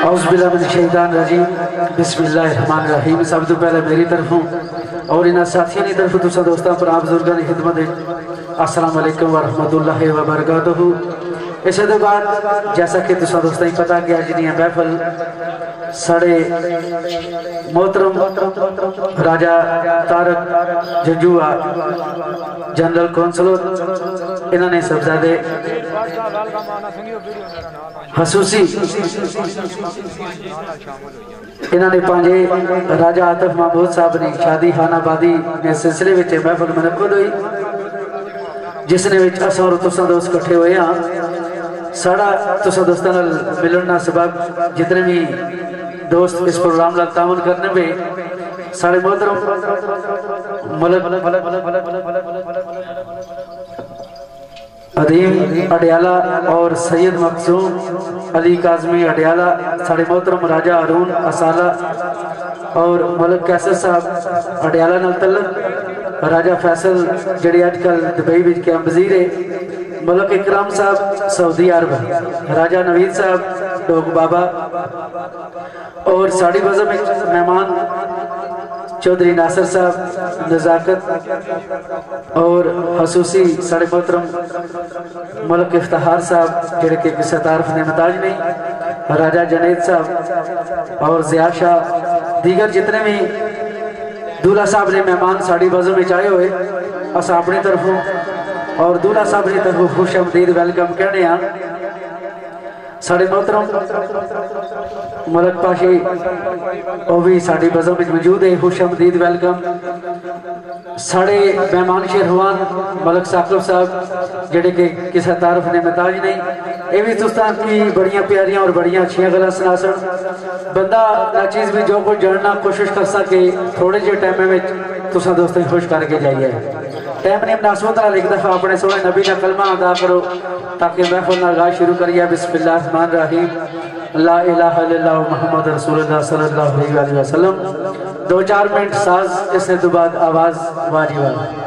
औज़ुबिल्लाहिमिनश्शैतानिर्रजीम बिस्मिल्लाहिर्रहमानिर्रहीम। सब तो पहले मेरी तरफों और इन साथियों की तरफ तुसा दोस्तों पर आप बुजुर्गों की खिदमत अस्सलाम वालेकुम व रहमतुल्लाहि व बरकातुहू। इस बाद जैसा कि तुसा दोस्तों पता कि अज दी महफल साढ़े मोहतरम राजा तारक जंजुआ जनरल कौंसलर इन्होंने सबजादे हसूसी इन्होंने पांजे राजा आतिफ महमूद साहब ने शादी खानाबादी के सिलसिले में महफल मुनक्कद हुई जिसने अस और तुसा दोस्त इकट्ठे हुए हाँ। साड़ा तुसा दोस्तों मिलन का सबब जितने भी दोस्त इस प्रोग्राम का तामन करने में साढ़े मोहतरम अदीम अडियाला और सैयद मखसूम अली काजमी अडियाला, साढ़े मोहतरम राजा अरून असाला और मलक कैसर साहब अडियाला नाल तल्लक, राजा फैसल जड़ी अजकल दुबई विच कैम वजीर है, मलक इकराम साहब सऊदी अरब, राजा नवीद साहब डोग बाबा और साड़ी बज़म मेहमान चौधरी नासिर साहब नज़ाकत और हसूसी साढ़े मोहतरम मलक इफ्तार साहब जेड़े कि किसी तारफ ने मताज नहीं, राजा जनेद साहब और ज़िया शाह दीगर जितने भी दूल्हा साहब ने मेहमान साड़ी बज़म में आए हुए अस अपनी तरफों और दूल्हा साहब की तरफों खुश आमदीद वेलकम कहने हैं। साढ़े मोहतरम मलक पाशी वो भी साड़ी बज़म में मौजूद है, खुश आमदीद वेलकम। साढ़े मेहमान शेरवान मलक साकिब साहब जेडे कि किसी तारफ ने मताज नहीं, ये भी तुस्तान की बड़िया प्यारियां और बड़िया अच्छी गल्लां सुना सन। बंदा ना चीज़ भी जो कुछ जानना कोशिश कर सके थोड़े जे टाइम में तुसा दोस्तों खुश करके जाइए। टाइम ने मुनासबत नाल एक दफ़ा अपने सोने नबी का कलमा अदा करो ताकि महफिल का आगाज़ शुरू करिए। बिस्मिल्लाहिर्रहमानिर्रहीम ला इलाहा इल्लल्लाह मुहम्मद रसूलुल्लाह सल्लल्लाहु अलैहि वसल्लम। 2-4 मिनट साज, इसके तो बाद आवाज़ वाजिब है।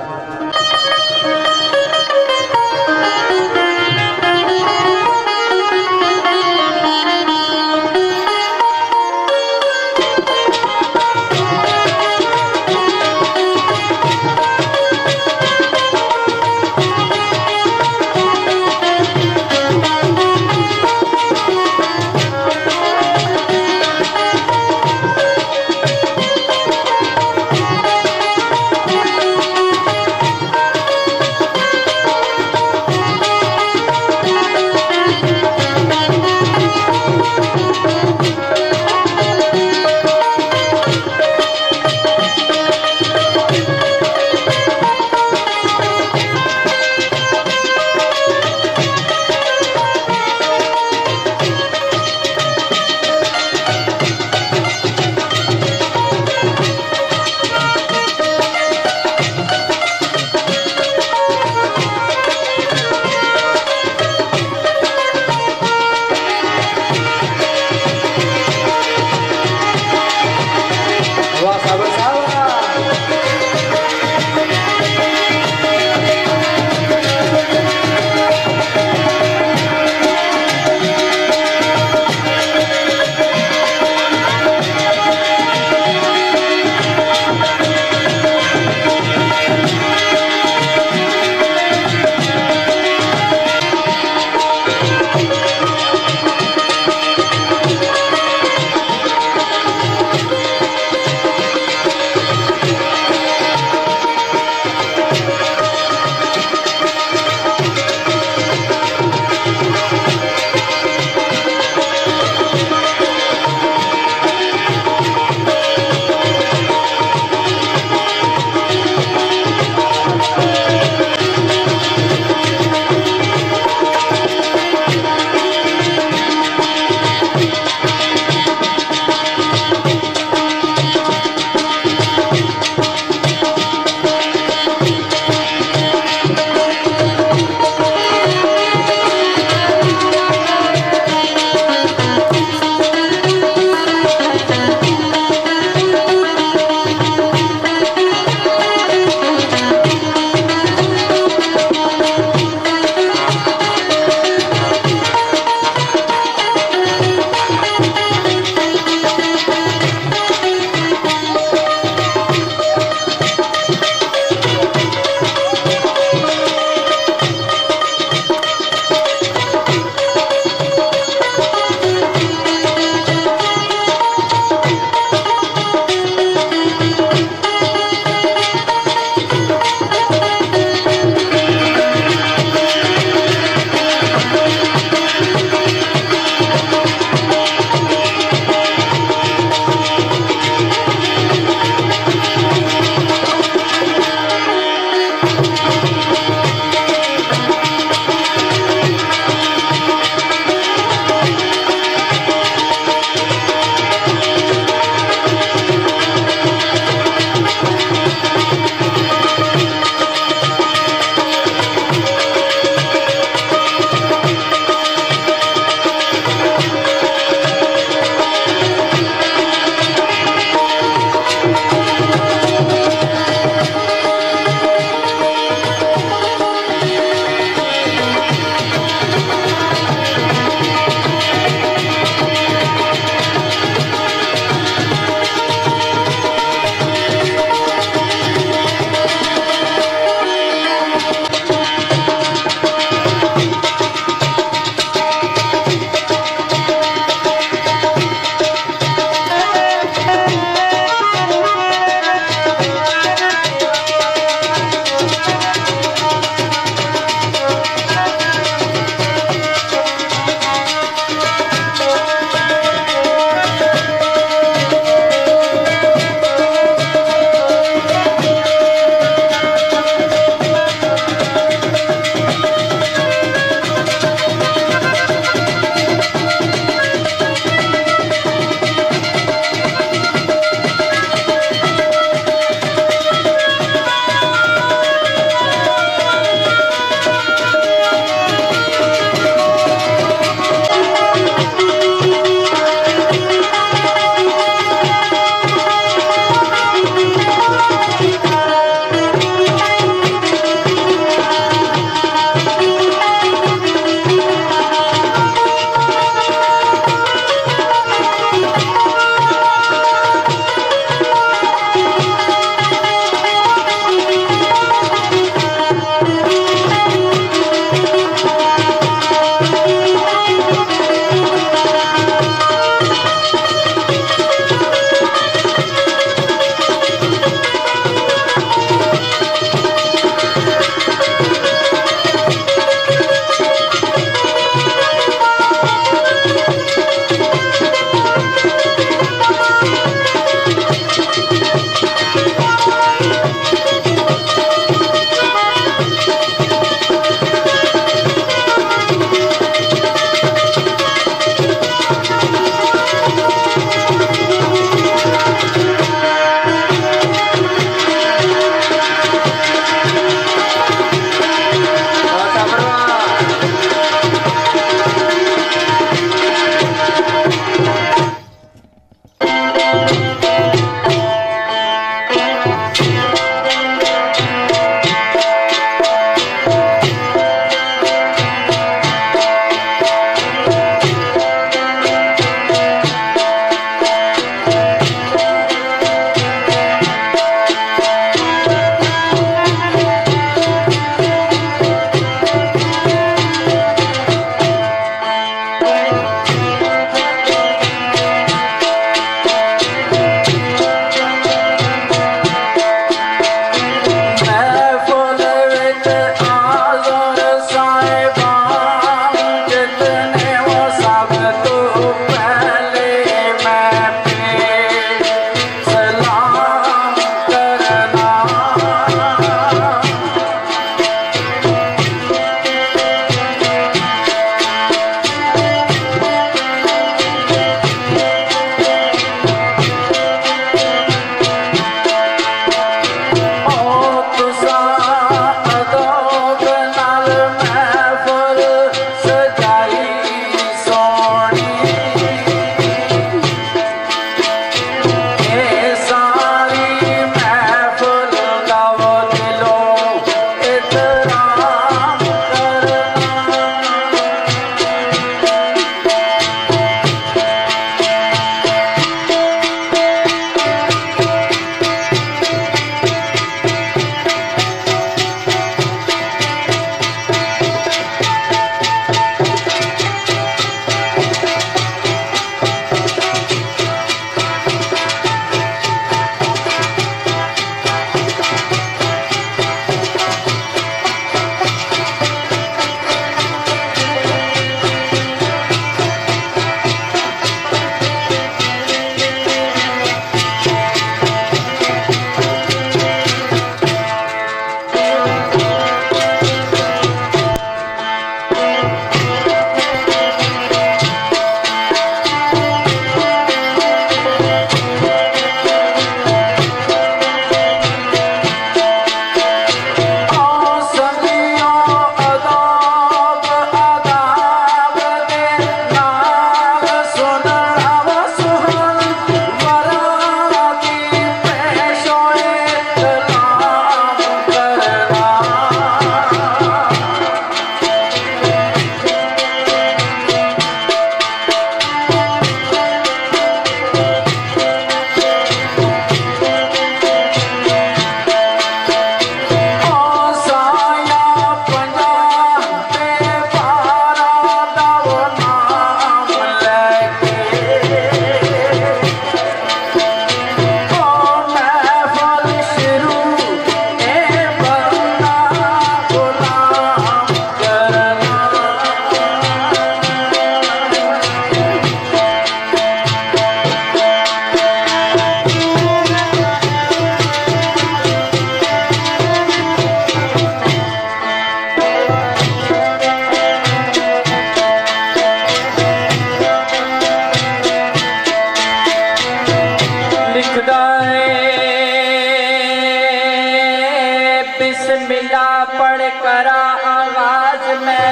करा आगाज में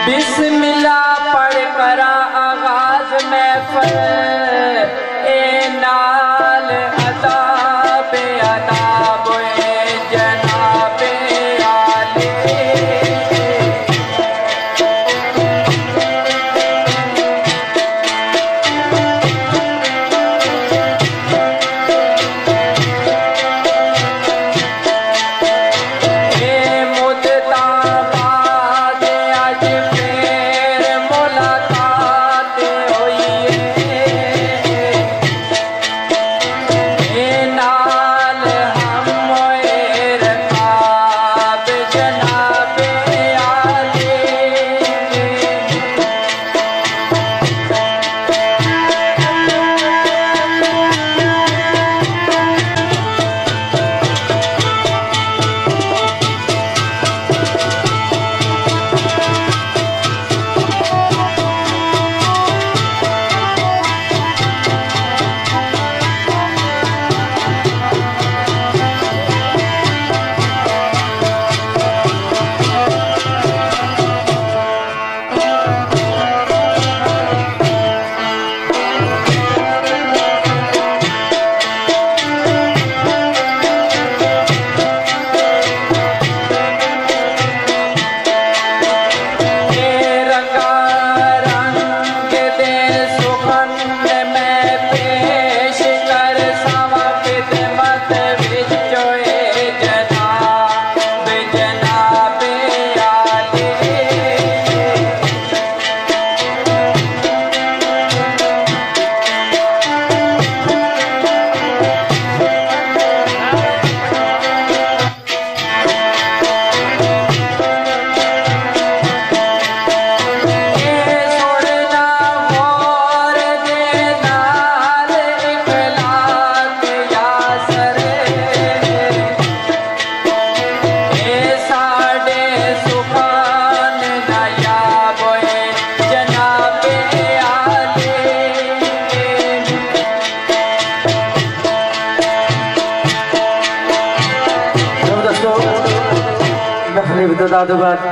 बिस्मिल्लाह पढ़ करा आगाज में ए नाल अदाब अदाब जनाबे आले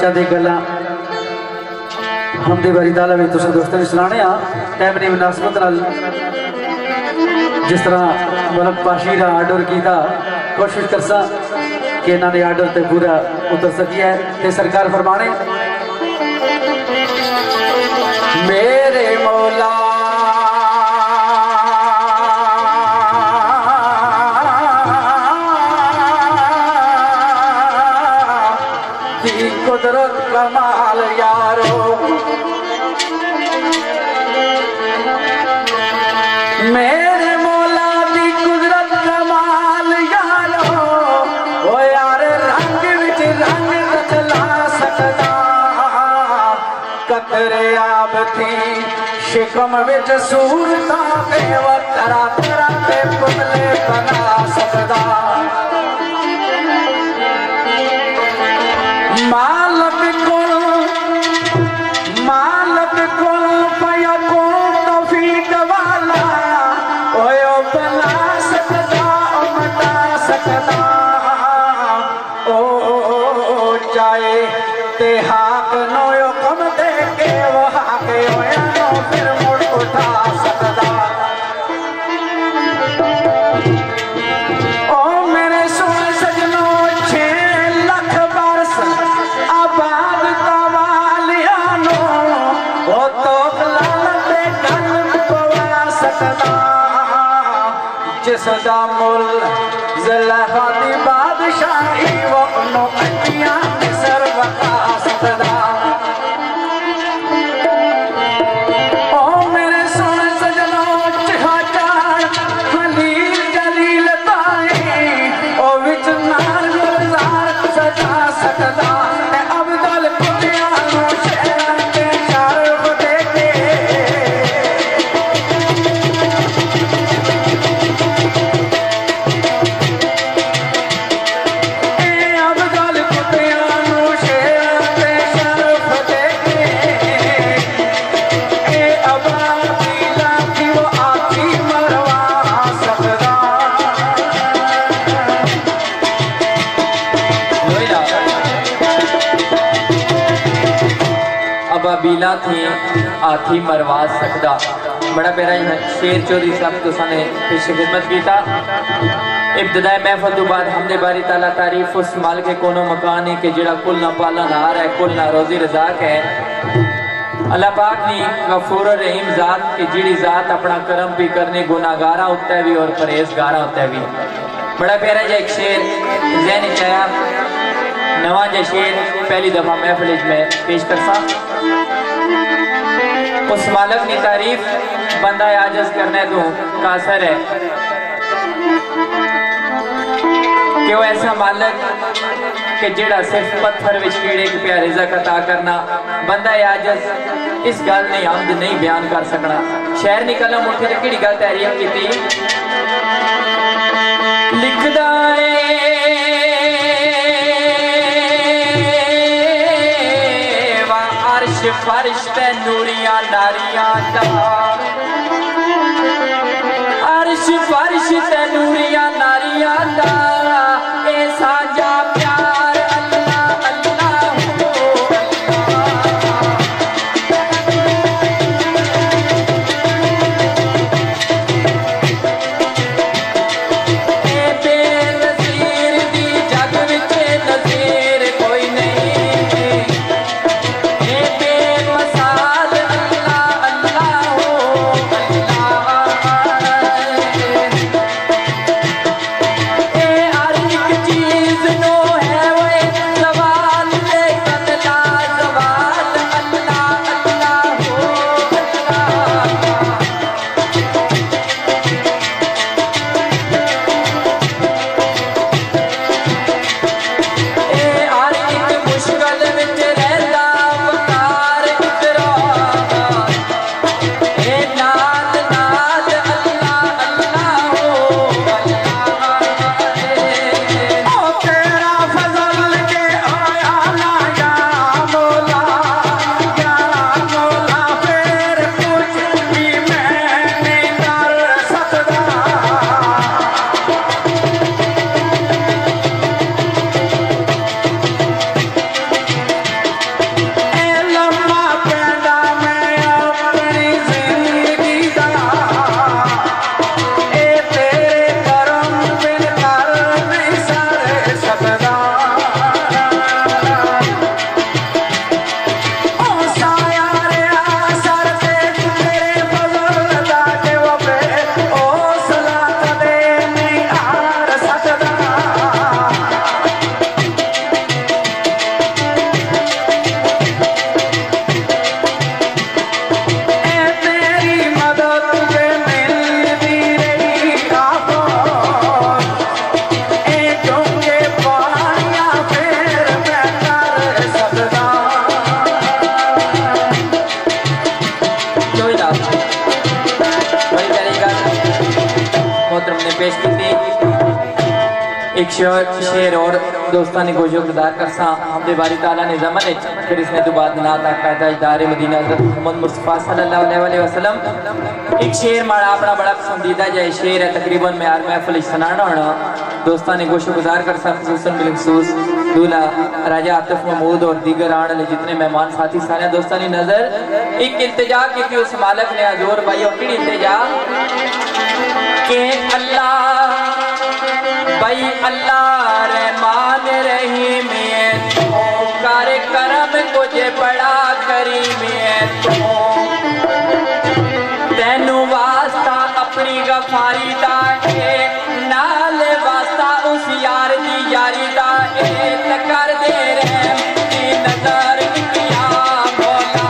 चंद गल्लां हमदे बारी ताला भी तुम दोस्तों ने सुनाने टाइम की मुनासबत नाल जिस तरह मतलब पाशी का आर्डर किया कोशिश करसा कि इन्होंने आर्डर से पूरा उतर सकी है ते सरकार फरमाने मेरे मौला कुदरत कमाल यारो मेरे मौला दी कुदरत कमाल यारो ओ यार रंग विच रंग बदला सकदा कतरे आब थी शिकम विच सूरता ते वतरा तरा ते पुतले बना सकदा मालक को पया को तौफीक वाला ओयो बना सकदा मटा सकदा ओ चाहे ते हाक नोयो कम दे के वो हाके ओया नो फिर मुड़ उठा सकदा ओ मेरे सोने सजनो 6 लाख बरस आबाद तवालियानो वो तो लाल दे गल पवा सकदा जिसदा मुल ज़ुलेखा दी बादशाही वो नो अंटियां सर वका सकदा कबीला थी हाथी मरवा सकदा। बड़ा प्यारा शेर चौधरी साहब तो साने पेश खिदमत कीता। इब्तदाई महफल तो बाद हमने बारी ताला तारीफ उस मालिक के कोनो मकान है कि जेड़ा कुल ना पाला नार है, कुल ना रोजी रज़ाक है। अल्लाह पाक नी गफूर रहीम जात की जिड़ी जात अपना करम भी करने गुनाहगारा उत्ते भी और परहेजगारा उत्ते भी। बड़ा प्यारा जा एक शेर ज़हन च आया, नवा जा शेर पहली दफा महफिल में पेश करसा। उस मालिक की तारीफ बंदा आजज करने तो कासर है कि वो ऐसा मालिक कि जेड़ा सिर्फ पत्थर विच कीड़े की प्यारे रिज़्क़ अता करना। बंदा आजज इस गल ने हमद नहीं बयान कर सकना। शहर निकलना मुठे ते किहड़ी गल तारीफ कीती लिखदा अर्श फर्श ते नूरिया नारिया दा, अर्श फर्श ते नूरिया नारिया दा, ए साजा प्यार अल्लाह अल्लाह हो ए बेनज़ीर दी जग विच नज़ीर कोई नहीं। एक शेर और दोस्तां ने गुज़ार करसा हमदे बारी ताला ने ज़मन फिर इसने तो बाद नात पैदाइशदार मदीना मोहम्मद मुस्तफ़ा सल्लल्लाहु अलैहि वसल्लम। एक शेर माड़ा अपना बड़ा पसंदीदा जय शेर है, तकरीबन मैं यार महफिल सुनाना होना दोस्तां ने गुज़ार करसा खुसूसन बिलखसूस दूल्हा राजा आतिफ महमूद और दीगर आने वाले जितने मेहमान साथी सारे दोस्तों ने नजर एक इल्तिजा की उस मालिक ने हजूर भाई और किड़ी इल्तिजा के अल्लाह भाई अल्लाह रहमान रहीम तो कर करम कुछ बड़ा करीम तो तेनू वास्ता अपनी गफारी दा नाल वास्ता उस यार दी यारी दा कर दे रहम दी नजर किया मौला।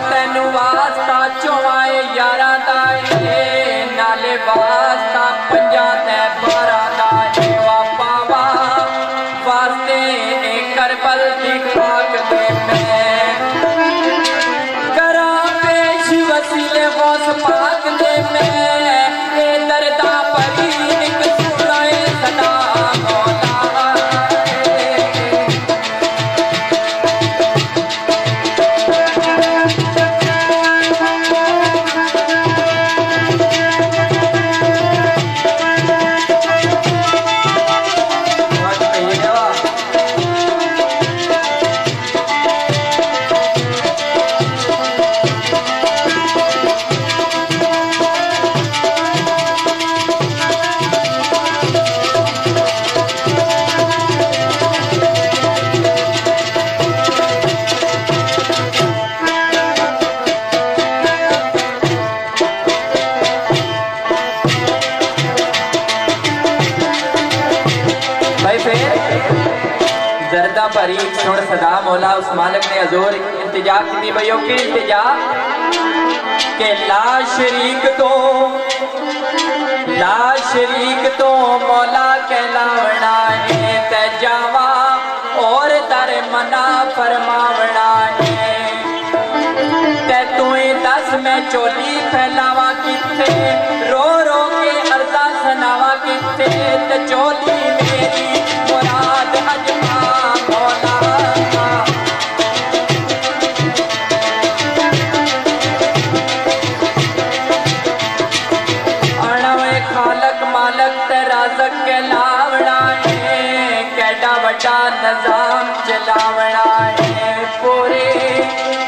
तेनू वास्ता चौवाए यारा दा नाले वास्ता पंजा ते बारा दा पावा वास्ते करबल दी खाक दे मैं करा पेश वसीले गौस पाक दे मैं बारी फिर जरदा भरी सुन सदा मौला उस मालिक ने हजूर इल्तिजा की भैया की इल्तिजा के ला शरीक तो मौला कहलावना है ते जावा और दर मना फरमावना है ते तू दस मैं चोली फैलावा किथे रो रो के अर्जा सुनावा किथे ते चोली मेरी मुराद अजमा मौला कहलावना है कैडा बड़ा निजाम चलावना है पूरे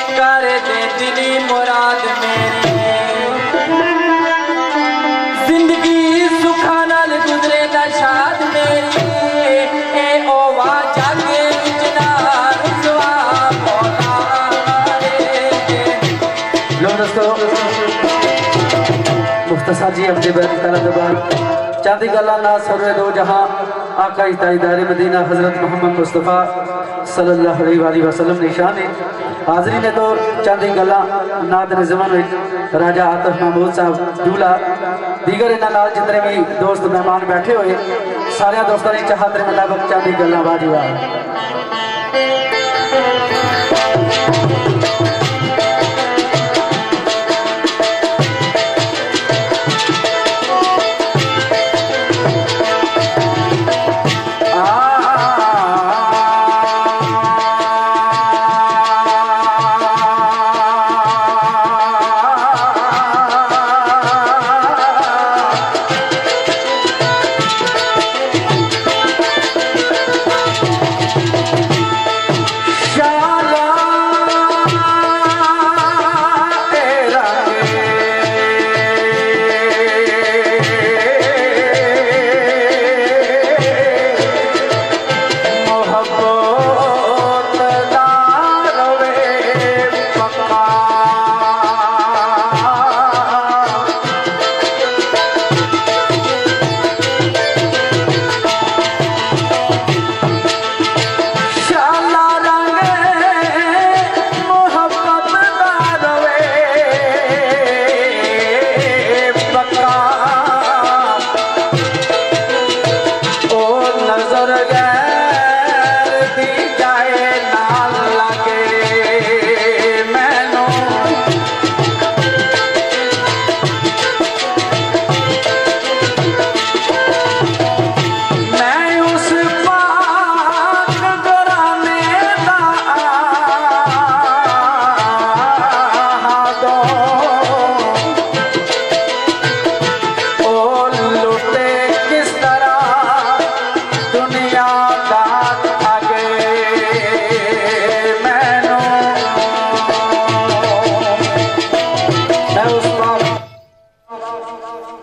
कर दे दिली मुराद मेरी जिंदगी सुखा नाल गुजरे ना शाद मेरी ए ओवा जागे बिजना रुसवा मौला लो दोस्तों मुख्तसर जी अपने बैत ताला दरबार चांदी गला ना सर्वे दो जहां आका ताजदार मदीना हजरत मोहम्मद मुस्तफ़ा सल्लल्लाहु अलैहि वसल्लम निशान है हाजरी ने तो चांदी गला नाद निज़मन राजा आतिफ महमूद साहब दूल्हा दीगर इन्हां नाल जितने भी दोस्त मेहमान बैठे हुए सारे दोस्तों ने चाहत के मुताबिक चांदी गला बाजवा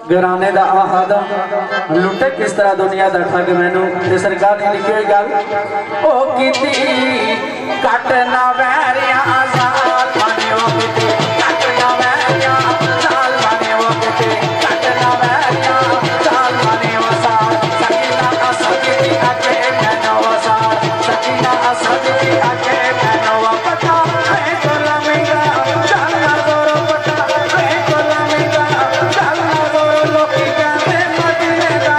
घराने का आदम लुटे किस तरह दुनिया का ठग मैनू सरकार ने लिखी हुई गल ओ कीती कट ना वैरिया साल माने वो कीती कट ना वैरिया साल माने वो कीती कट ना वैरिया साल माने वो साल सकीना असदी आके मैनू वो साल सकीना असदी आके मैनू वो पता है तो लमेगा चलना जोरो पता है तो लमेगा चलना जोरो लोकी कहते मदीने दा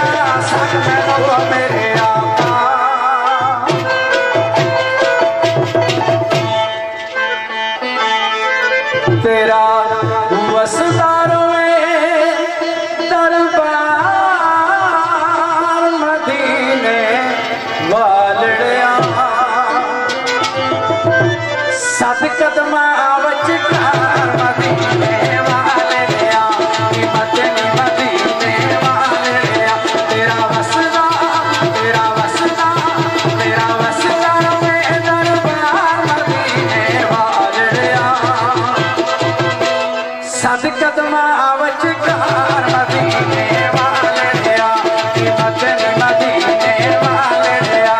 संग मैनू वो मेरे आका तेरा वसदा रोए दरबार मदीने वालड़िया सत कदमा वचकार मदीने वालड़िया मदनी मदीने वालड़िया तेरा वसदा रोए दरबार मदीने वालड़िया सद कदमा वचकार मदीने वालड़िया मदन मदीने वालड़िया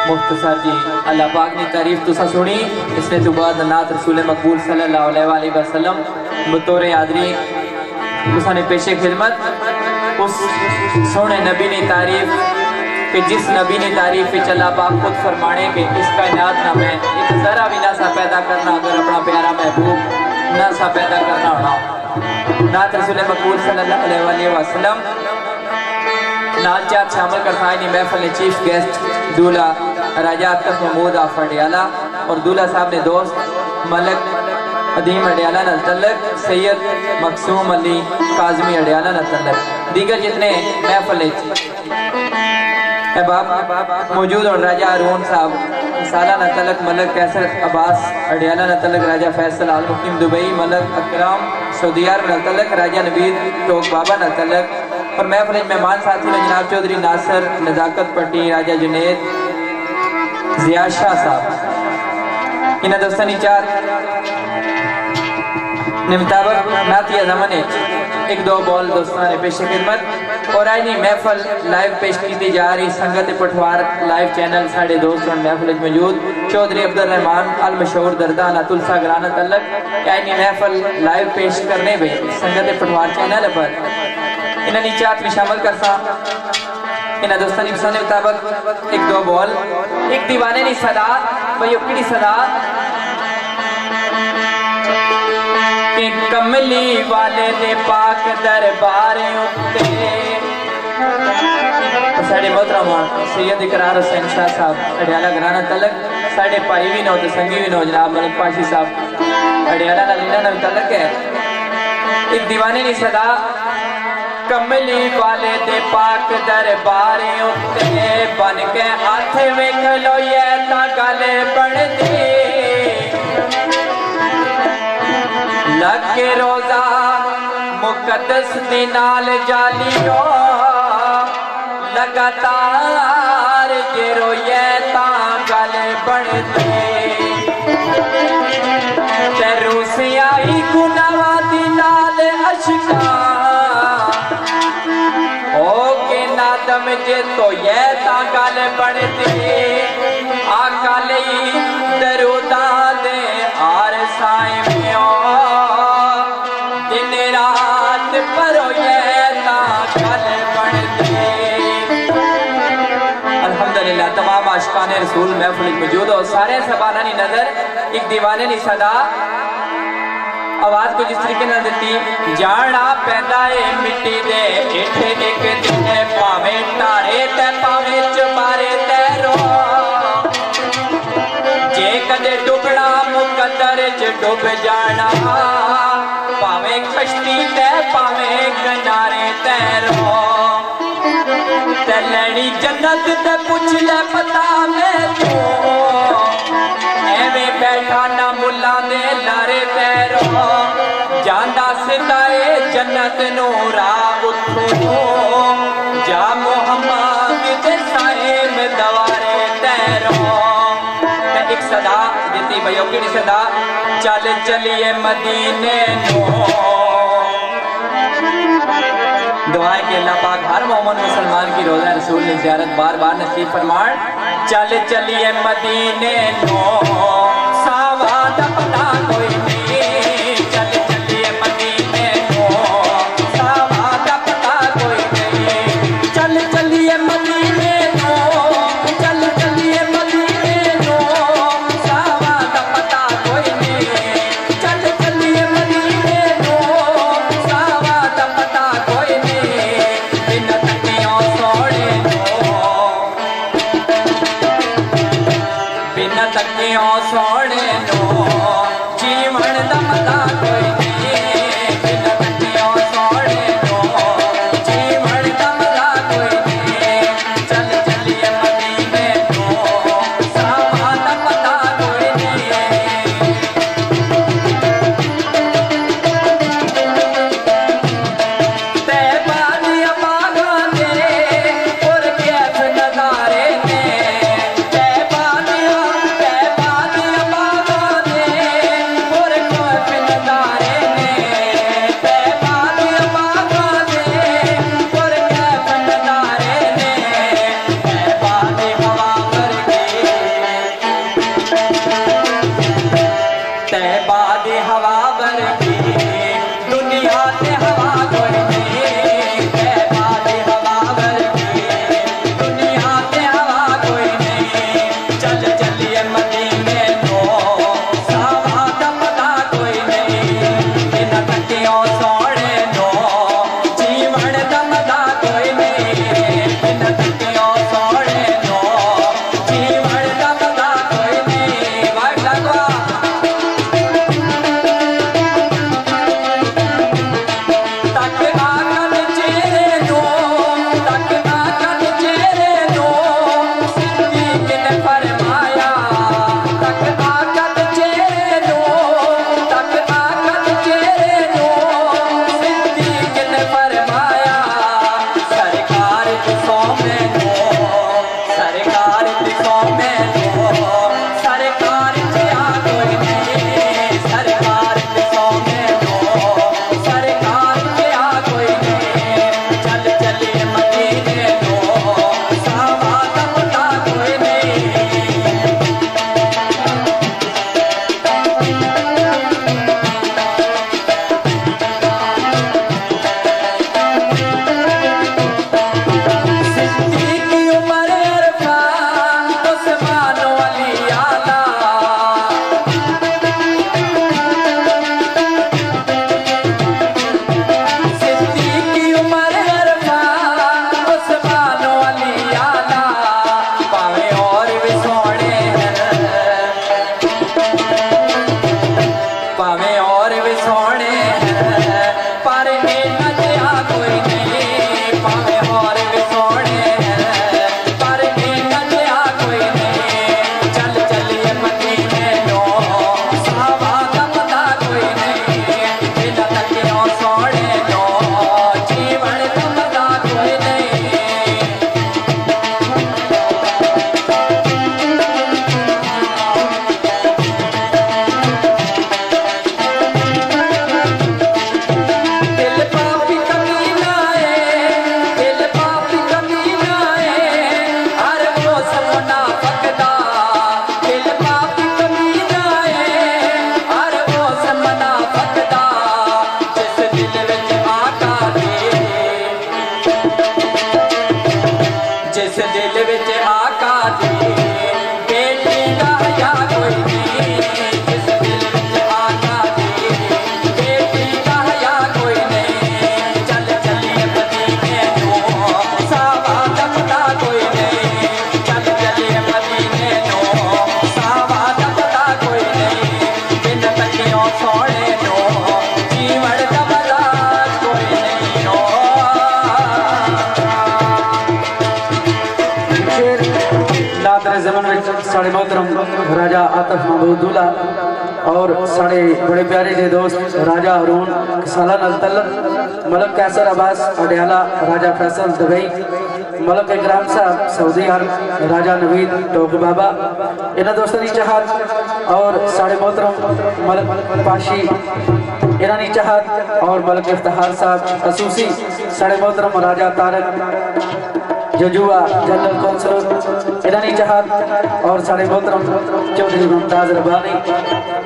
मुख्तसर जी अल्लाह पाक ने तारीफ तुसा सुनी। इसने तो बाद नात रसूल मकबूल सल्लल्लाहु अलैहि वसल्लम बतौर आदरी तुसा ने पेशे खिदमत उस सोने नबी ने तारीफ कि जिस नबी ने तारीफ अल्लाह पाक खुद फरमाने कि इस कायनात ना मैं एक ज़रा भी ना सा पैदा करना अगर अपना प्यारा महबूब ना सा पैदा करना होना। नात रसूल मकबूल सल्लल्लाहु अलैहि वसल्लम नाल चार शामिल कर साइनी महफिल ने चीफ गेस्ट दूल्हा राजा अख्तर महमूद आफ अडियाला और दूल्हा साहब ने दोस्त मलक अदीम अडियाला न तल्लक सैयद मकसूम अली काजमी अडियाला न तल्लक दीगर जितने महफिल अहबाब मौजूद और राजा अरून साहब साला न तल्लक मलक कैसर अब्बास अडियाला न तल्लक राजा फैसल आल मुकीम दुबई मलक अकराम सऊदीयार न तल्लक राजा नबीद टोक बाबा न तल्लक और महफिल मेहमान साथी में जनाब चौधरी नासर नजाकत पट्टी राजा जुनेद जिया शाह साहब इन दोस्तानी चार मुताबिक नातिया जमाने एक दो बॉल दोस्तों ने पेश खिदमत और आज महफिल लाइव पेश की जा रही संगत पठवार लाइव चैनल साढ़े दोस्त और महफिल मौजूद चौधरी अब्दुल रहमान अल मशहूर दरदा तुलसा ग्राना तलक आज महफिल लाइव पेश करने में संगत पठवार चैनल पर इन्हें चार भी शामिल कर सा इन दोस्तों ने मुताबिक एक दो बॉल एक दीवाने नी सदा भाई ओकड़ी सदा कि कमली वाले दे पाक दरबार उत्ते साढ़े मोहतरम सैयद इकरार हुसैन शाह साहब अडियाला घराना तलक साढ़े भाई भी नो तो संगी भी नो जनाब मलिक पाशी साहब अडियाला लीला ना तलक है एक दीवाने नी सदा कमली वाले दे पाक दरबार उत्ते बन के हाथ वेख लो ये ता गल बनदी लग के रोजा मुकद्दस दी नाल जालियो लगातार जे रोये ता गल बनदी ते रूसियाई गुनाह दी नाल अशका नादम जे तो ये ता गल बनदी आका लई दरूदा दे आर साए दिन रात परो ये ता गल बनदी। अल्हम्दुलिल्लाह तमाम आशिकान रसूल महफिल मौजूद और सारे सबाना नी नजर एक दीवाने नी सदा आवाज को जिस तरीके न दी जाना पैदा है मिट्टी दे इठे एक दिन पावे तारे ते पावे चबारे तैरो जे कदे डुबना मुकद्दर च डुब जाना पावे कश्ती ते पावे किनारे तैरो ते लैनी जन्नत ते पुछ ले पता मैं तू एवें बैठा ना मुल्ला दे लारे तैरो जाना सिताए जन्नत नूरा उठो जा मोहम्मद दे साहिब दवारे तैरो एक सदा देती भयो की सदा चल चलिए मदीने नो दुआएं कि अल्लाह पाक हर मोमिन मुसलमान की रोज़ा रसूल ने ज़ियारत बार बार नसीब फरमाए। चल चलिए मदीने नो सावा दा पता कोई नहीं चल चलिए मदीने नो सावा दा पता कोई नहीं चल चलिए मदीने नो चल चलिए मदीने नो सावा दा पता कोई नहीं चल चलिए मदीने नो सावा दा पता कोई नहीं बिन तकियों सोने बिन तकियों सोने नो जीवन दा मजा कोई नहीं बिन तकियों सोने नो जीवन दा मजा कोई नहीं चल चलिए मदीने नो सावा दा पता कोई नहीं ते बादिया बागा दे और कैफ नजारे ने ते बादिया बागा साढ़े मोहतरम राजा आतिफ महमूदुल्ला और साढ़े बड़े प्यारे जे दोस्त राजा अरून साला नलतल मलक कैसर अब्बास अडियाला राजा फैसल दुबई मलक इकराम साहब सऊदी अरब राजा नवीद टोक बाबा इन्होंने दोस्तों की चाहत और साढ़े मोहतरम मलक पाशी इन्होंने चाहत और मलक इफ्तिखार साहब असूसी साढ़े मोहतरम राजा तारक जजुआ जनरल कौंसल इरानी चाहत और साढ़े मोहतरम चौधरी मुमताज रबानी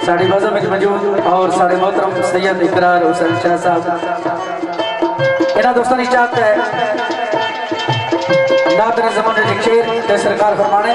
साढ़े मजहब में मौजूद और साढ़े मोहतरम सैयद इकरार हुसैन शाह साहब इन्होंने दोस्तों की चाहत है नात ने जमान शेर सरकार फरमाने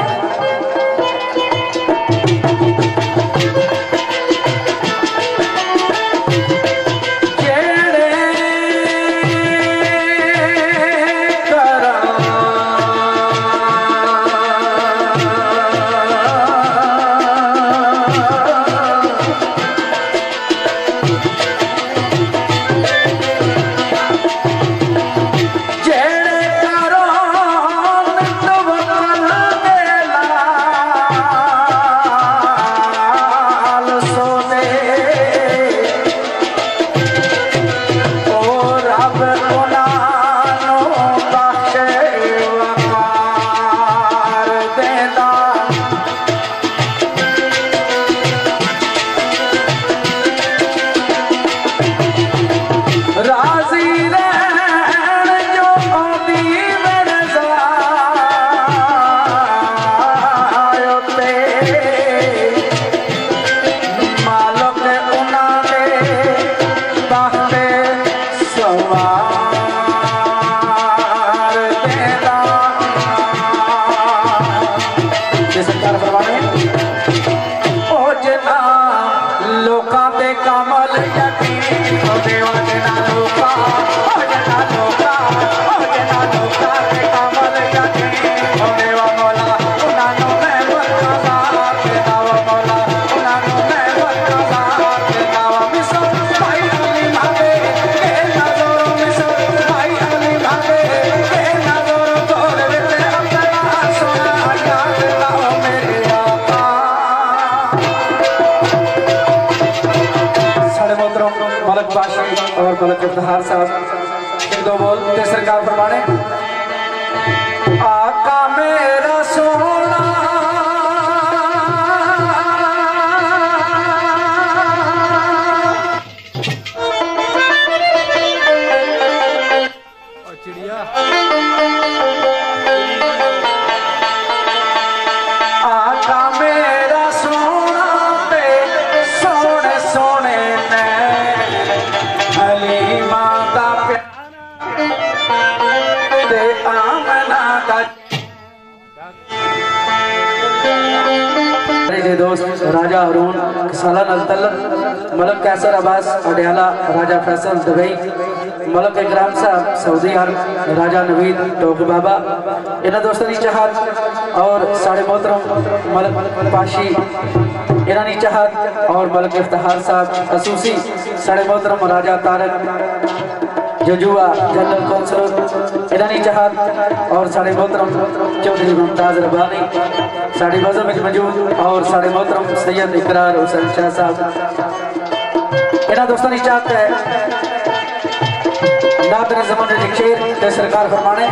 और मलक इफ्तिखार साहब इन दो बोल सरकार फरमाने आका मेरा सोना चिड़िया आका मेरा सोना पे सोने सोने दोस्त राजा अरून साला नलतल मलक कैसर अब्बास अडियाला राजा फैसल दुबई मलक इकराम साहब सऊदी अरब राजा नवीद टोक बाबा इन्होंने दोस्तों की चाहत और साढ़े मोहतरम मलक पाशी इरानी चाहत और मलक इफ्तिखार साहब असूसी साढ़े मोहतरम राजा तारक जजुआ जनरल कौंसल इरानी चाहत और साढ़े मोहतरम चौधरी मुमताज रबानी साढ़े मजहब में मौजूद और साढ़े मोहतरम सैयद इकरार हुसैन शाह साहब इन्होंने दोस्तों की चाहत है नात ने जमान शेर सरकार फरमाने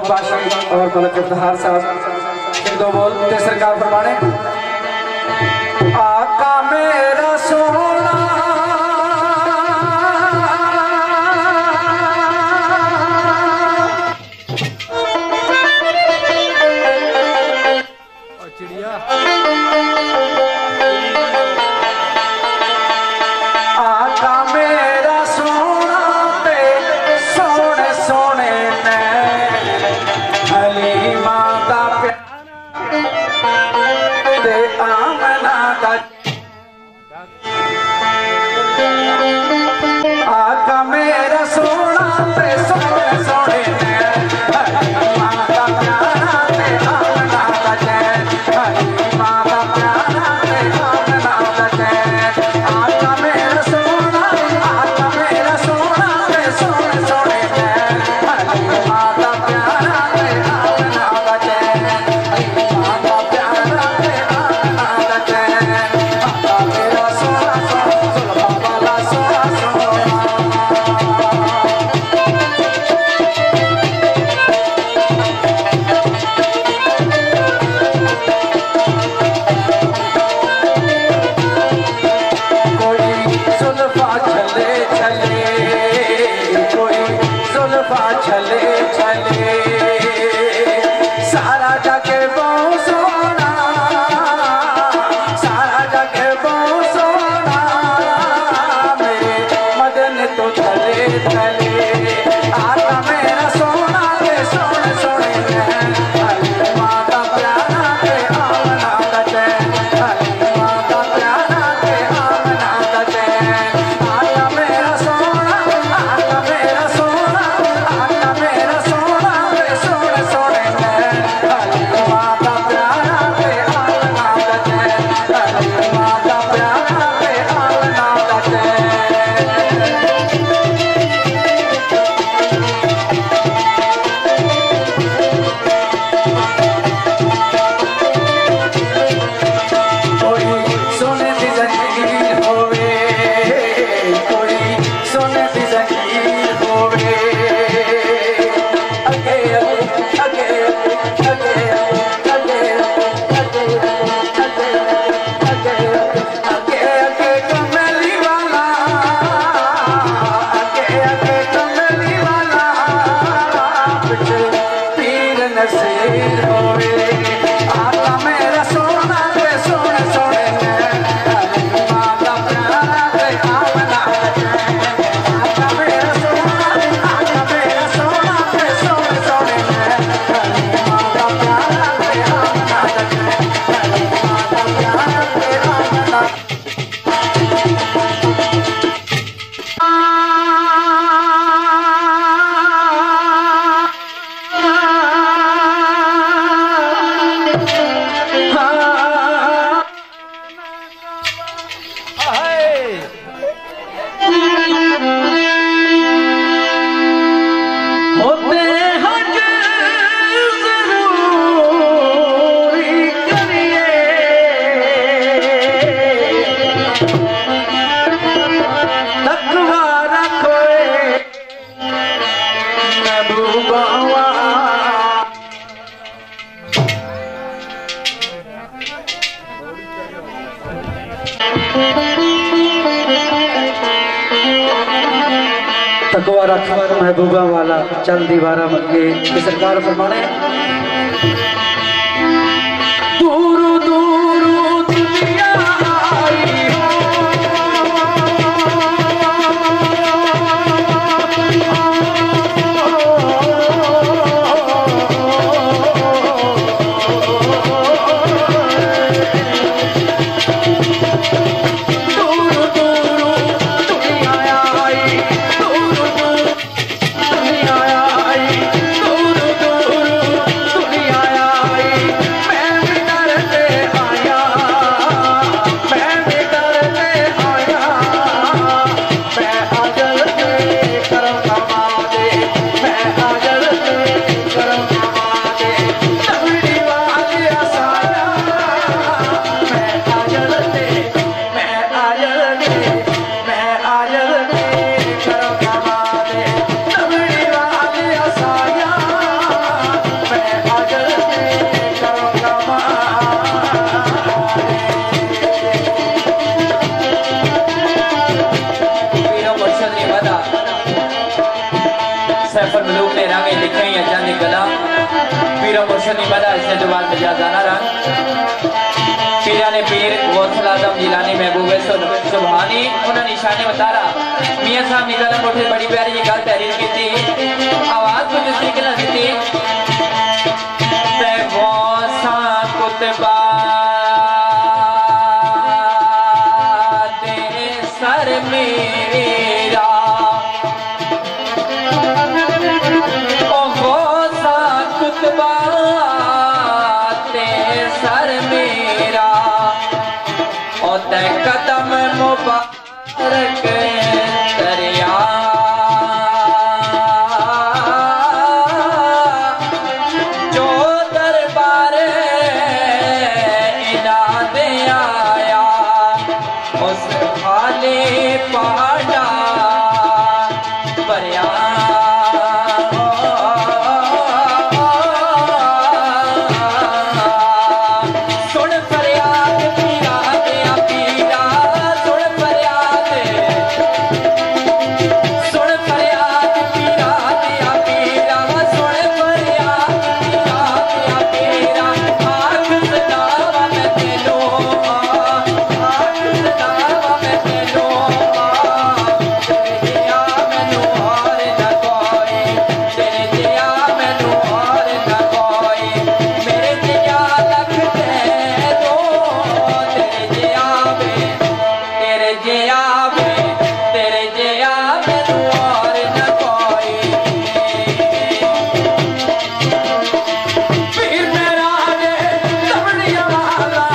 बाशी और मलक इफ्तिखार साहब एक दो बोल ते सरकार फरमाने आका मेरा सोना तकवा रख महबूबा वाला चल दीवारा मक्के सरकार फरमाने दूर दूर दुनिया आई पीर और मुर्शिद नहीं बना इसने तो बाद में जाना रंग पीरा ने पीर गौसल आजम जिलानी महबूब सुबहानी उन्हें निशानी बता रहा मियां साहब ने कलम उठे बड़ी प्यारी ये गल तहरीर की थी आवाज कुछ इस तरीके से थी गौसा कुतबा दे सर मेरा ओ गौसा कुतबा दे सर मेरा और ते कदम मुबारक दरिया जो दरबार इना दे आया उस खाली पाड़ा भरिया सुन फरियाद पीरा दिया पीरा सुन फरियाद पीरा दिया पीरा सुन फरियाद पीरा दिया पीरा आँख सदावा मैं तेनो आँख सदावा मैं तेनो तेरे जिया मैनू और न कोई तेरे जिया मैनू और न कोई मेरे जिया लख दे दो तेरे जिया मैनू और न कोई पीर मेरा दे कमलिया वाला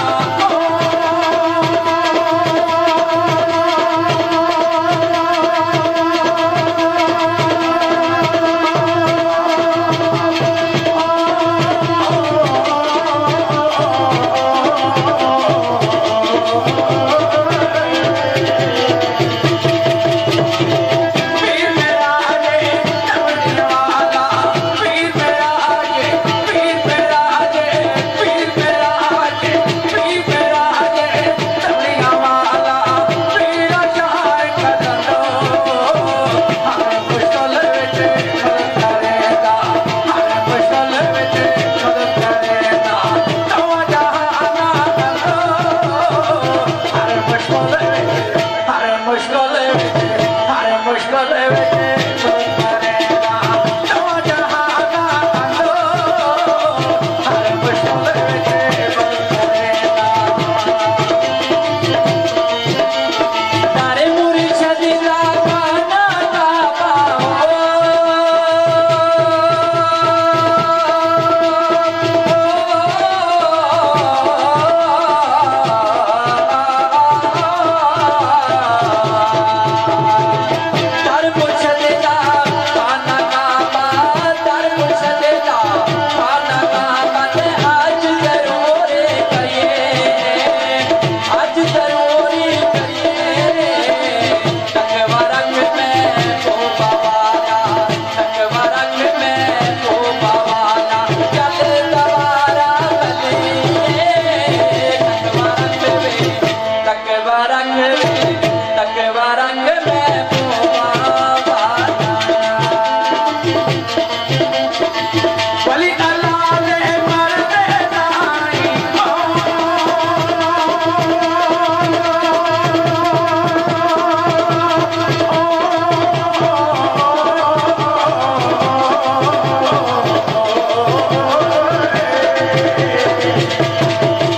पीर मेरा दे कमलिया वाला पीर मेरा दे पीर मेरा दे पीर मेरा दे पीर मेरा दे कमलिया वाला पीर चार कदम हर मुश्किल विच मदद करेगा हर मुश्किल विच मदद करेगा नवा जहाना हर मुश्किल विच हर मुश्किल विच मदद करेगा नवा जहाना हर मुश्किल विच मदद करेगा तारे मुर्शिद दा गाना तार मुर्शिद दा गाना गावा तार मुर्शिद दा गाना गावा ते आज जरूर करिए आज जरूर करिए तकवा रंग में तोबा वाला तकवा रंग में तोबा वाला चल दवारा बलिए तकवा रंग में तकवा रंग में तोबा वाला वली अल्लाह ने मरदे नाई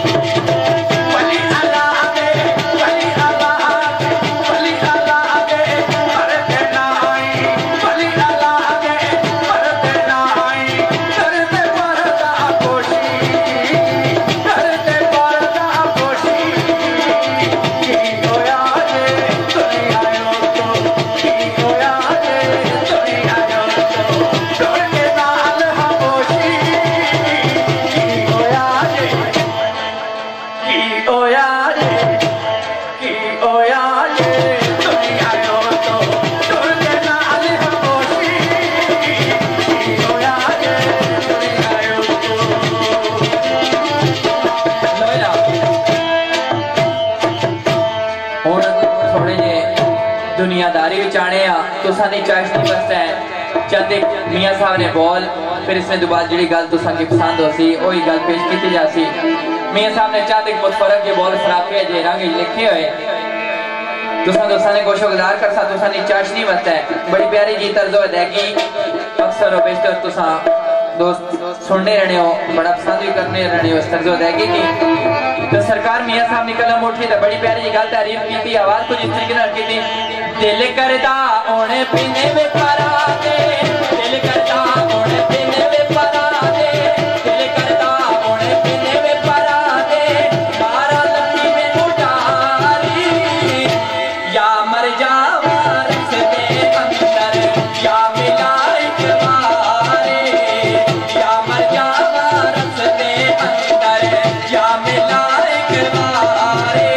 वली अल्लाह दे वली अल्लाह दे वली अल्लाह दे मरदे नाई वली अल्लाह दे मरदे नाई करते पर्दा पोशी की होया जे तुनी आयो तो की होया जे तुनी आयो तो छोड़ के नाल खामोशी की होया जे तुनी आयो तो छोड़ के नाल खामोशी की होया जे तुनी आयो तो लोया ਹੁਣ ਥੋੜੇ ਜੇ दुनियादारी विच आने तुसा नहीं चॉइस नहीं बस है चंद मियां साहब ने बोल फिर इसमें दोबारा जी गल तुसा की पसंद हो सी वही गल पेश की जासी। मियां साहब ने चाहते मुतफरक के बोल फराके जे रंग लिखे हुए तुसा दोस्तां ने गोशोगुजार करसा तुसा नी चाशनी मत है बड़ी प्यारी जी तर्ज अदायगी अक्सर और बेशतर तुसा दोस्त सुनने रहने हो बड़ा पसंद भी करने रहने हो इस तर्ज अदायगी की। तो सरकार मियां साहब ने कलम उठी तो बड़ी प्यारी जी गल तारीफ की थी आवाज कुछ इस तरीके नाल की थी। दिल करदा ओने पीने में परा दे दिल करदा ओने पीने में परा दे दिल करदा ओने पीने में परा दे मारा लकी में मुटारी या मर जावा रस दे अंदर या मिला एक बारे या मर जावा रस दे अंदर या मिला एक बारे।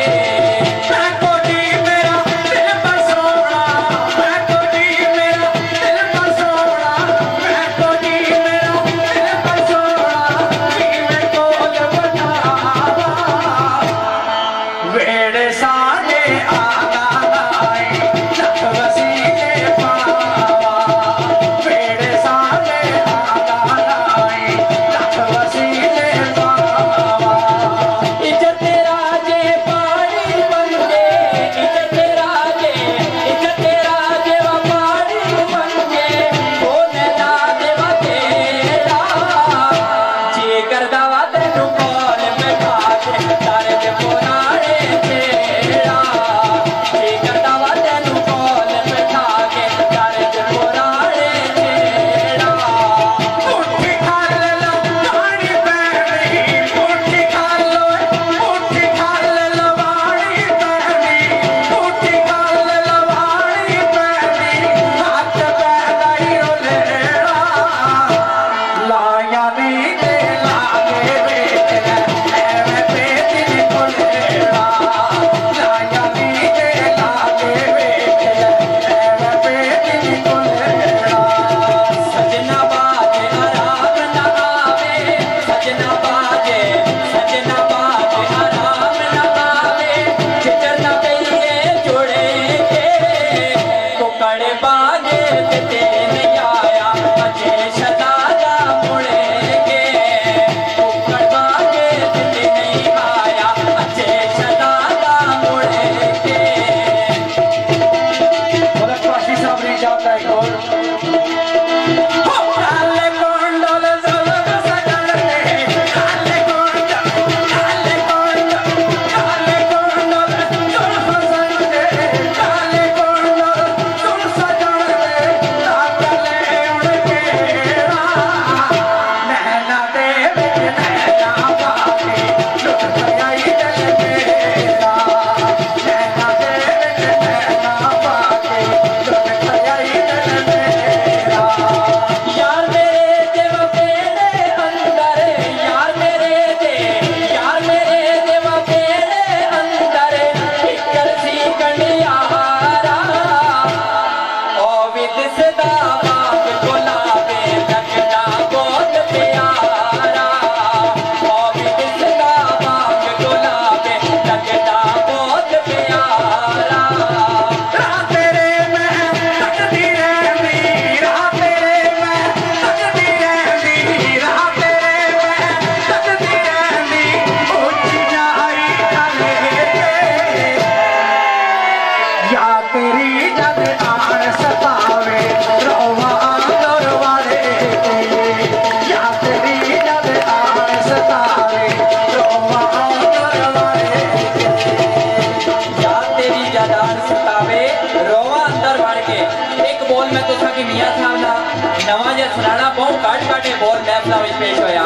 सुनाना बहुत काट काटे बोल महफिल में पेश होया।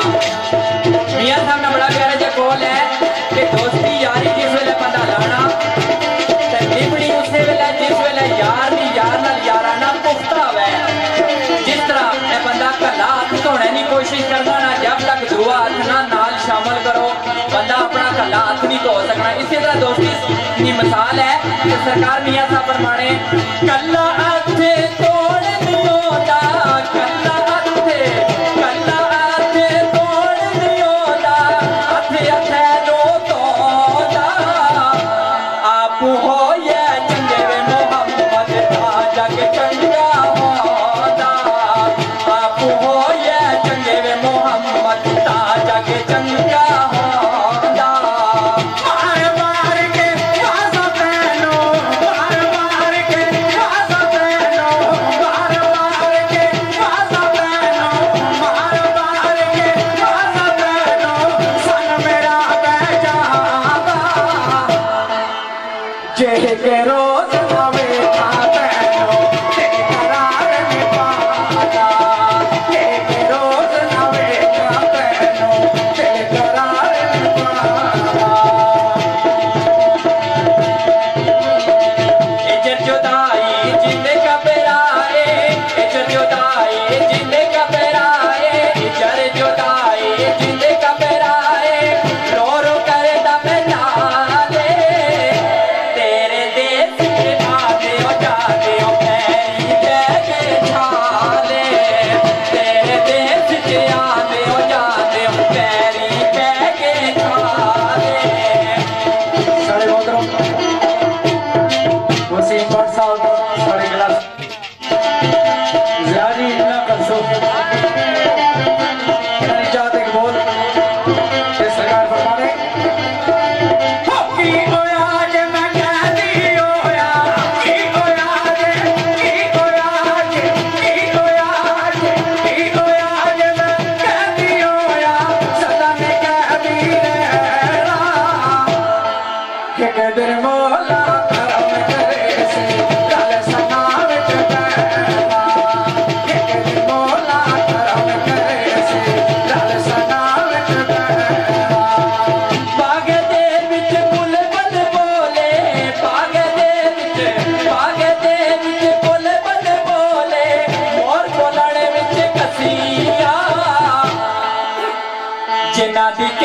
मियां साहब ने बड़ा प्यारा जो बोल है कि दोस्ती यारी जिस वेले बंदा लाना ते निभनी उस वेले जिस वेले यार दी यार नाल याराना पुख्ता होवे। जिस तरह ए बंदा कला हाथ धोने की कोशिश करना ना जब तक दुआ हाथ ना नाल शामिल करो बंदा अपना कला हाथ नहीं धो सकना। इसी तरह दोस्ती की मिसाल है कि सरकार मियां साहब फरमाने कला हाथ तोड़ दियो दा कला जग चंगा होदा आप हो ये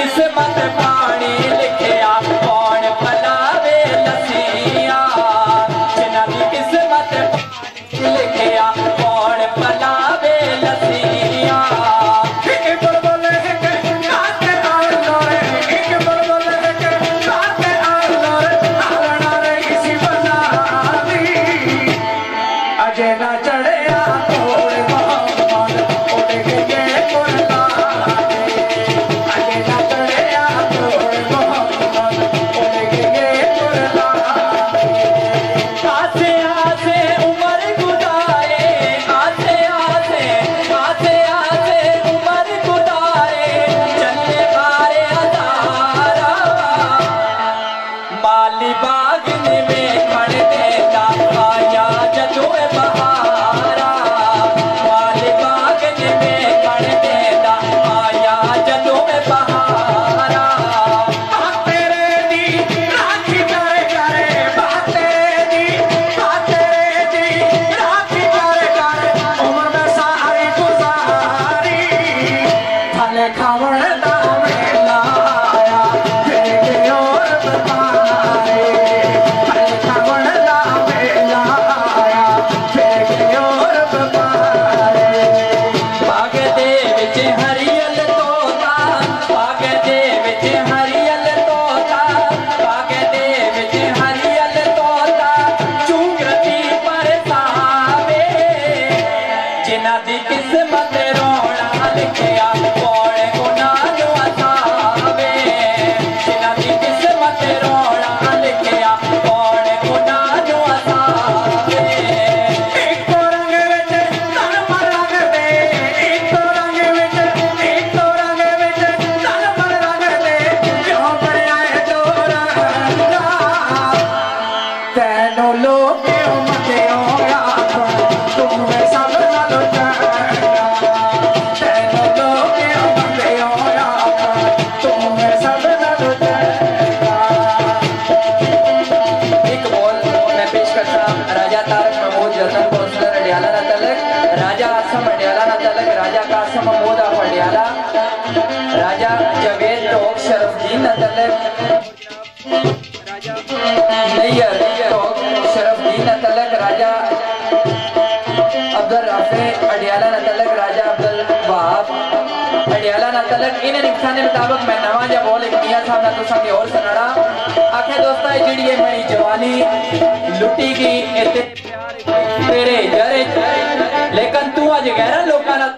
किस्मत पानी लिखिया कौन पलावे लसिया जिन्हां दी किस्मत पानी लिखिया कौन पलावे लसिया राजा जवेद टोक शरफदीन नैयर टोक शरफदीन तलक राजा अब्दुल राफे अडियाला तलक राजा अब्दुल वहाब अडियाला तलक इन निशान के मुताबिक मैं नवा जा बोल एक मियां साहब ना तुसा की और सुनाड़ा आखे दोस्ता जिहड़ी है मेरी जवानी लुटी की इते तेरे जरे लेकिन तू अज गैर लोकां नाल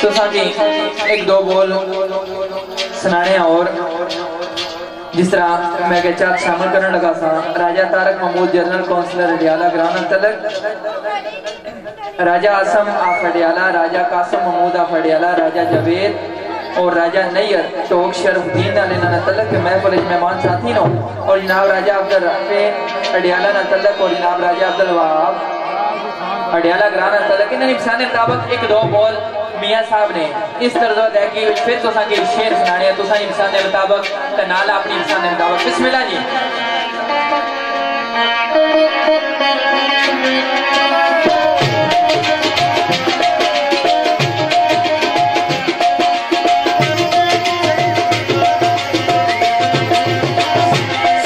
तो साथी एक दो बोल सुनाने और जिस तरह मैं के चाक शामिल करने लगा था राजा तारक महमूद जनरल काउंसिलर अडियाला ग्राम तलक राजा आसम आफ अडियाला राजा कासम महमूद आफ अडियाला राजा जवेद और राजा नैयर टोक शरफदीन तलक के महफिल मेहमान साथी नो और जनाब राजा अब्दुल राफे अडियाला तलक और जनाब राजा अब्दुल वहाब अडियाला ग्राम तलक इन निशान मुताबिक एक दो बोल मियां साहब ने इस तरह अदायगी फिर तो के शेर सुनाने तुसा इंसान के मुताबिक ते नाल अपनी इंसान के मुताबिक बिस्मिल्लाह जी।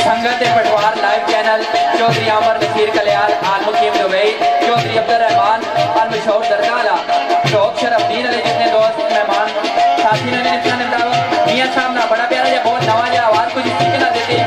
संगत पटवार लाइव चैनल चौधरी आमर नसीर कल्याण आल मुकीम दुबई चौधरी अब्दुल रहमान अल मशहूर दरगाला शौक शरफदीन अली जितने दोस्त मेहमान साथी ने निशान मुताबिक मियां साहब ना बड़ा प्यारा या बहुत नवा या आवाज कुछ इसी के ना देते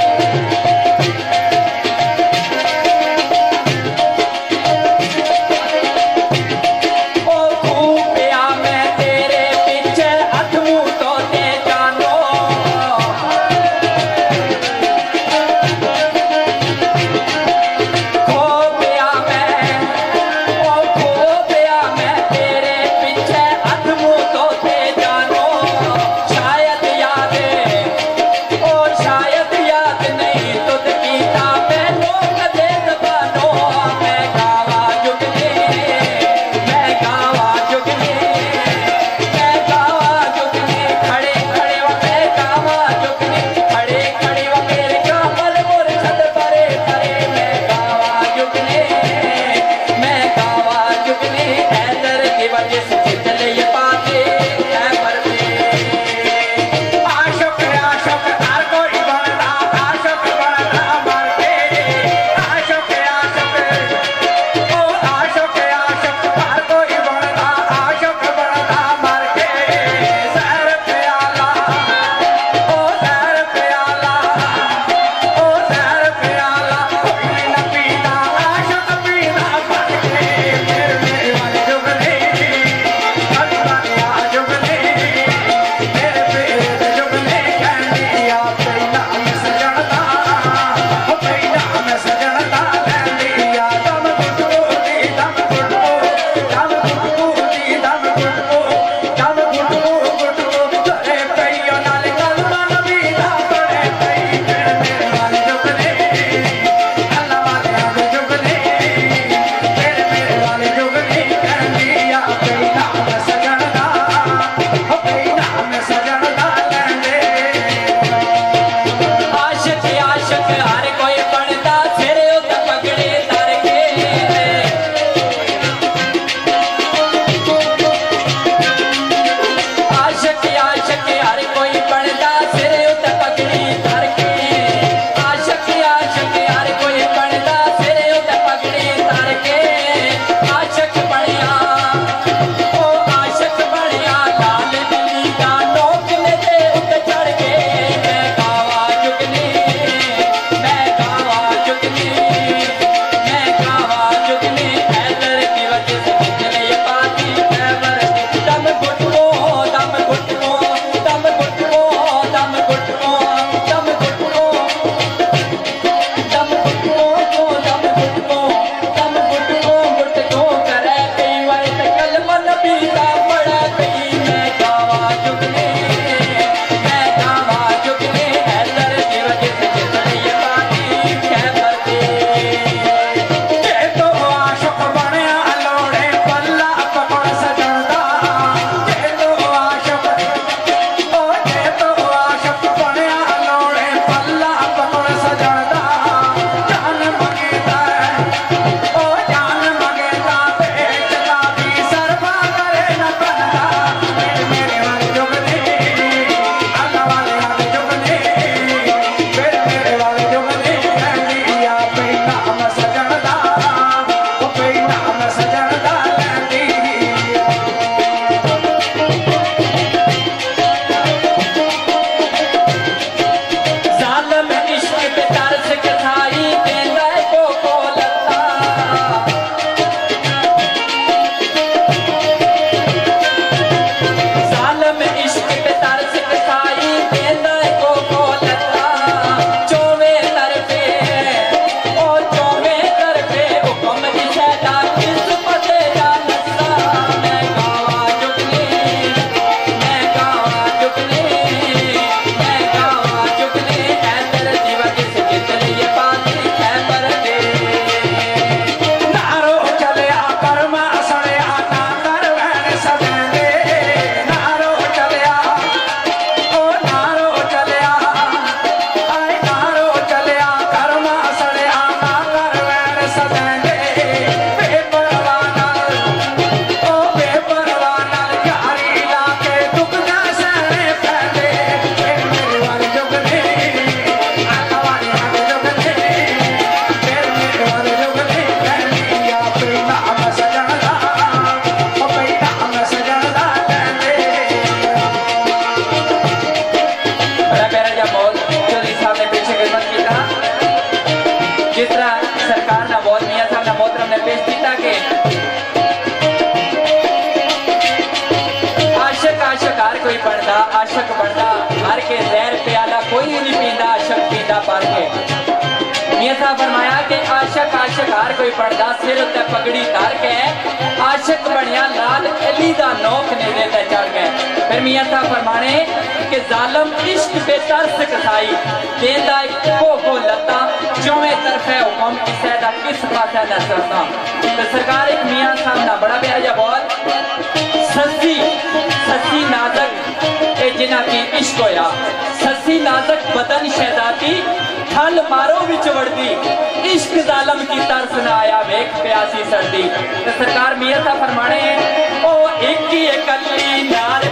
सरकार कोई पढ़दा सिर उत्ते पगड़ी धर के आशिक बनिया लाल अली दा नोक नेज़े ते चढ़ गए। फिर मियां साहब फरमाने कि जालम इश्क बेतरस कसाई देंदा को लता चौवे तरफे हुक्म किसे दा किस पासे न सरता। तो सरकार एक मियां साहब ना बड़ा प्यारा जा बोल सस्सी सस्सी नाजक ए जिना की इश्क होया सस्सी नाजक बदन शहजादी ठल मारो विच वड़दी इश्क जालम की तरस ना आया वेख प्यासी सर्दी। तो सरकार मियां साहब फरमाने ओ एक ही कली नार